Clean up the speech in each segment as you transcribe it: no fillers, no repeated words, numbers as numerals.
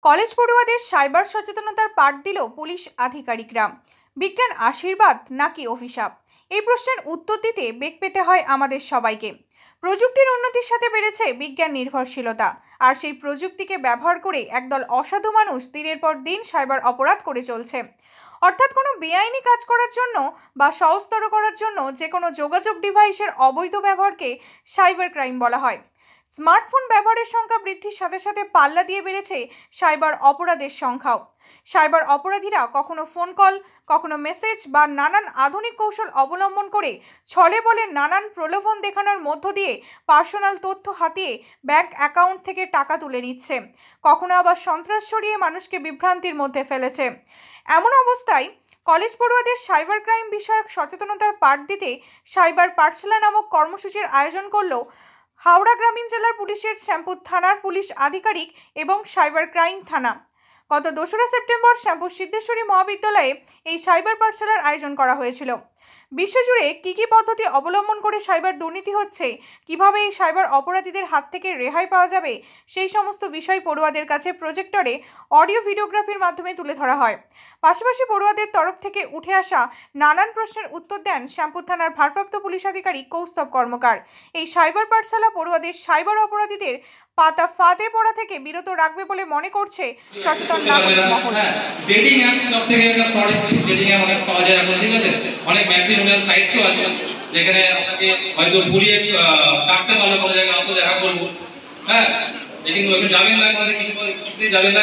College পড়ুয়াদের cyber সচেতনতার পাঠ দিল পুলিশ আধিকারিকরা। বিজ্ঞান আশীর্বাদ নাকি অভিশাপ, এই প্রশ্নের উত্তর দিতে বেগ পেতে হয় আমাদের সবাইকে। প্রযুক্তির উন্নতির সাথে বেড়েছে বিজ্ঞান নির্ভরশীলতা, আর সেই প্রযুক্তিকে ব্যবহার করে একদল অসাধু মানুষ দিনের পর দিন সাইবার অপরাধ করে চলছে। অর্থাৎ কোনো বেআইনি কাজ করার জন্য বা সহজতর করার জন্য যে কোনো যোগাযোগ ডিভাইসের অবৈধ ব্যবহারকে সাইবার ক্রাইম বলা হয়। স্মার্টফোন ব্যবহারের সংখ্যা বৃদ্ধির সাথে সাথে পাল্লা দিয়ে বেড়েছে সাইবার অপরাধের সংখ্যাও। সাইবার অপরাধীরা কখনো ফোন কল, কখনো মেসেজ বা নানান আধুনিক কৌশল অবলম্বন করে ছলে বলে নানান প্রলোভন দেখানোর মধ্য দিয়ে পার্সোনাল তথ্য হাতিয়ে ব্যাংক অ্যাকাউন্ট থেকে টাকা তুলে নিচ্ছে, কখনো আবার সন্ত্রাস ছড়িয়ে মানুষকে বিভ্রান্তির মধ্যে ফেলেছে। এমন অবস্থায় কলেজ পড়ুয়াদের সাইবার ক্রাইম বিষয়ক সচেতনতার পাঠ দিতে সাইবার পাঠশালা নামক কর্মসূচির আয়োজন করল হাওড়া গ্রামীণ জেলার পুলিশের শ্যামপুর থানার পুলিশ আধিকারিক এবং সাইবার ক্রাইম থানা। গত 2রা সেপ্টেম্বর শ্যামপুর সিদ্ধেশ্বরী মহাবিদ্যালয়ে এই সাইবার পাঠশালার আয়োজন করা হয়েছিল। বিশ্বজুড়ে কী পদ্ধতি অবলম্বন করে সাইবার দুর্নীতি হচ্ছে, কিভাবে এই সাইবার অপরাধীদের হাত থেকে রেহাই পাওয়া যাবে, সেই সমস্ত বিষয় পড়ুয়াদের কাছে প্রজেক্টরে অডিও ভিডিওগ্রাফির মাধ্যমে তুলে ধরা হয়। পাশাপাশি পড়ুয়াদের তরফ থেকে উঠে আসা নানান প্রশ্নের উত্তর দেন শ্যামপুর থানার ভারপ্রাপ্ত পুলিশ আধিকারিক কৌস্তব কর্মকার। এই সাইবার পাঠশালা পড়ুয়াদের সাইবার অপরাধীদের পাতা ফাঁদে পড়া থেকে বিরত রাখবে বলে মনে করছে সচেতন নাগরিক মহল। ডেটিং অ্যাপ সবথেকে একটা ফ্রড ডেটিং অ্যাপ অনেক পাওয়া যায় এখন, ঠিক আছে? অনেক ম্যাট্রিমোনিয়াল সাইটসও আছে যেখানে আপনাকে হয়তো ঘুরিয়ে কাটতে পারলো কোনো জায়গায় আসলে দেখা করবো, হ্যাঁ, কিন্তু ওখানে যাবেন না, কোনো কিছু যাবেন না,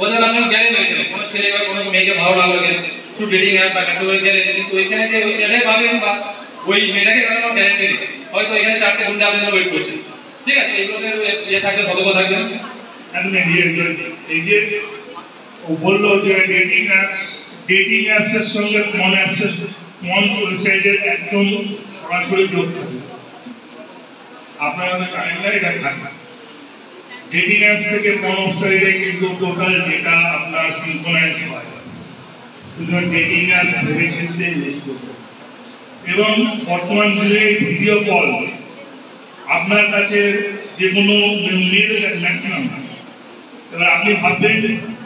ওদের আপনি গেলেন ওইখানে কোনো ছেলে বা কোনো মেয়েকে ভালো লাগলো গেলেন থ্রু ডেটিং অ্যাপ বা ক্যাটাগরি গেলেন, কিন্তু ওইখানে যে ওই ছেলেটাই পাবেন বা ওই মেয়েটাকে কোনো গ্যারেন্টি নেই, হয়তো এখানে 4টে ঘন্টা আপনাদের ওয়েট করছে, ঠিক আছে? এইগুলোতে ইয়ে থাকলে সতর্ক থাকবেন। এই যে ও বললো যে ডেটিং অ্যাপসের সঙ্গে মন ওয়েবসাইটের একদম সরাসরি যোগ থাকে। আপনারা তো জানেন না এটা থাকে। ডেটিং অ্যাপস থেকে মন ওয়েবসাইটে কিন্তু টোটাল ডেটা আপনার সিনক্রোনাইজ হয়। সুতরাং ডেটিং অ্যাপস ভেবে চিন্তে ইউজ করতে। এবং বর্তমান যুগে ভিডিও কল আপনার কাছে যে কোনো মেয়েদের ম্যাক্সিমাম। এবার আপনি ভাববেন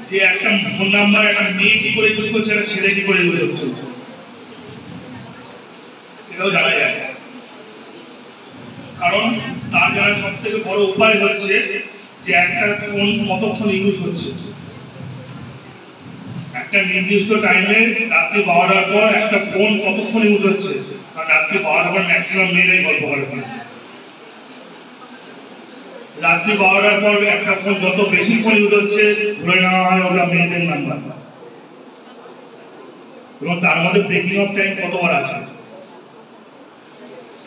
যে একটা ফোন নাম্বার একটা মেয়ে কি করে ইউজ করছে, একটা ছেলে কি করে ইউজ করছে, এটাও জানা যায়। কারণ তার জানার সব থেকে বড় উপায় হচ্ছে যে একটা ফোন কতক্ষণ ইউজ হচ্ছে। একটা নির্দিষ্ট টাইমে রাত্রি 12টার পর একটা ফোন কতক্ষণ ইউজ হচ্ছে, কারণ রাত্রি 12টার পর ম্যাক্সিমাম মেয়েরাই গল্প করে। রাত্রি 12টার পর একটা ফোন যত বেশিক্ষণ ইউজ হচ্ছে ধরে নেওয়া হয় ওটা মেয়েদের নাম্বার, এবং তার মধ্যে ব্রেকিং অফ টাইম কতবার আছে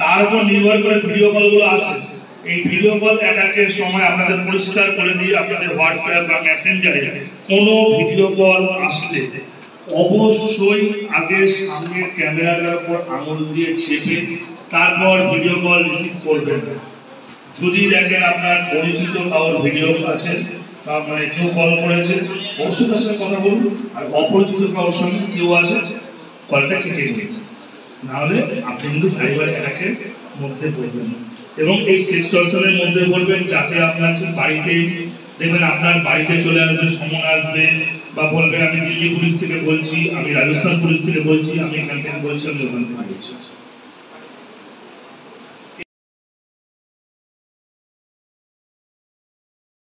তার উপর নির্ভর করে ভিডিও কলগুলো আসে। এই ভিডিও কল অ্যাটাকের সময় আপনাদের পরিষ্কার করে দিয়ে আপনাদের হোয়াটসঅ্যাপ বা মেসেঞ্জারে কোনো ভিডিও কল আসলে অবশ্যই আগে সামনের ক্যামেরাটার উপর আঙুল দিয়ে চেপে তারপর ভিডিও কল রিসিভ করবেন। যদি দেখেন আপনার পরিচিত কারোর ভিডিও আছে বা মানে কেউ কল করেছে, অবশ্যই তার সাথে কথা বলুন। আর অপরিচিত কারোর সঙ্গে কেউ আছে, কলটা কেটে দিন, নাহলে আপনি কিন্তু সাইবার অ্যাটাকের মধ্যে পড়বেন। এবং এই সিচুয়েশনের মধ্যে বলবেন যাতে আপনার বাড়িতে দেখবেন আপনার বাড়িতে চলে আসবে, সমন আসবে বা বলবে আমি দিল্লি পুলিশ থেকে বলছি, আমি রাজস্থান পুলিশ থেকে বলছি, আমি এখান থেকে বলছি, আমি ওখান থেকে বলছি।